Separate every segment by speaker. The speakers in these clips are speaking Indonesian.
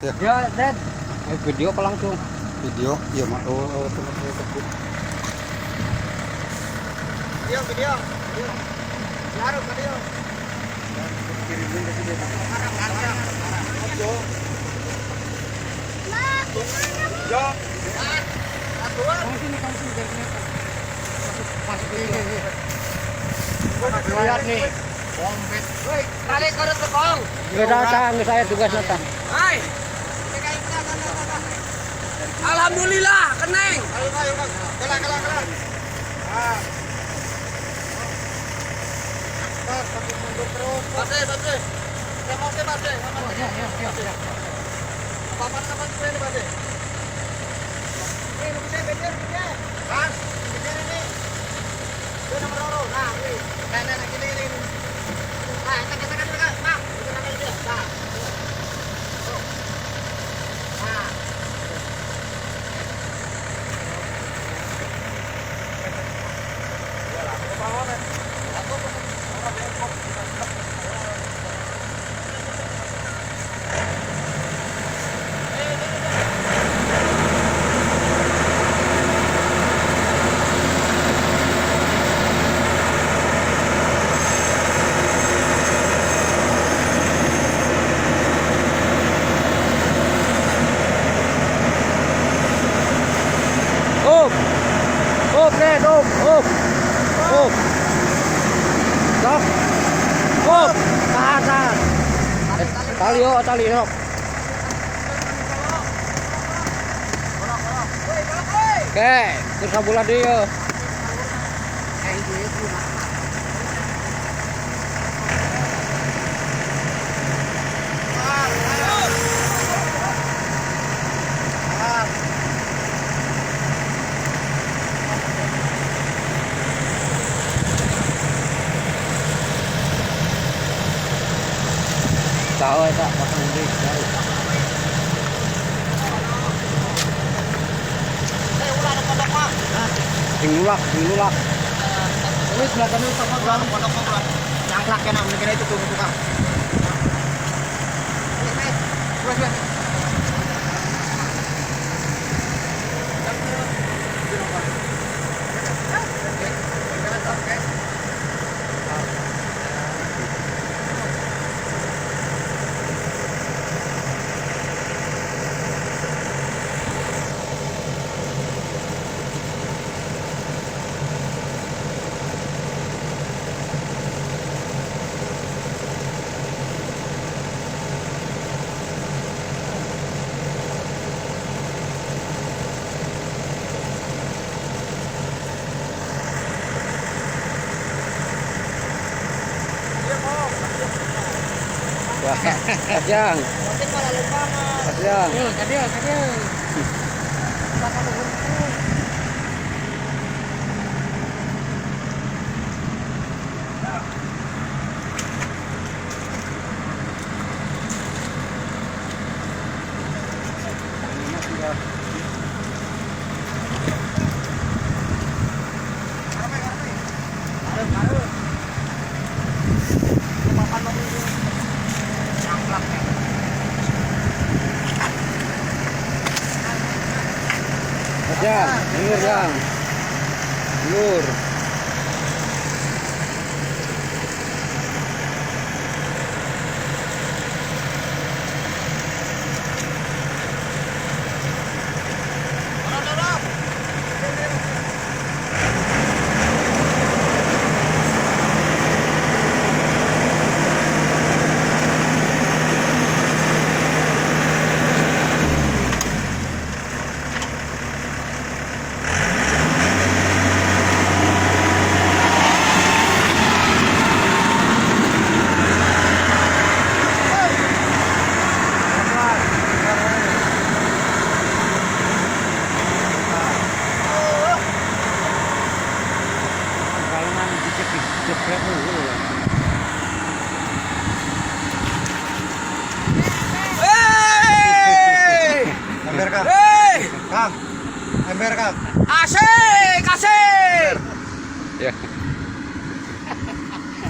Speaker 1: Ya,
Speaker 2: Ya, Dad. Video apa langsung?
Speaker 1: video, iya mak.
Speaker 3: Video. Harus video.
Speaker 1: Kirimin ke sini.
Speaker 3: Jo.
Speaker 2: Kamu sini dari meter. Masuk ini.
Speaker 3: Lihat nih. Bombet. Woi, kali korot tekong.
Speaker 2: Nggak datang, saya tugas datang.
Speaker 3: Hai. Alhamdulillah, keneng. Ayo, Bang. Kela. Ah. Pas, tapi mundur terus. Base. Saya mau ke base.
Speaker 2: Ya.
Speaker 3: Apa-apa ini base. Ini bisa bener. Pas, bener ini. Itu nomor loro. Nah, ini. Nah, gini. Nah, tekan. Nah, itu namanya dia. Nah. Nah.
Speaker 2: Dad, up. Stop. Up. Tahan. Tali, stop. Oke, terus sabulan dia. Tahu tak pasang di tahu. Tingulak.
Speaker 3: Ini sebelah kanan sama pondok. Yang laki nak mungkin itu tukang. Wes.
Speaker 2: Wah, Kajang. Kajang, Nur.
Speaker 3: Ember Kang.
Speaker 1: Asik.
Speaker 2: Ya.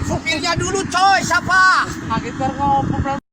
Speaker 1: Supirnya dulu coy, siapa?
Speaker 2: Kita ngobrol.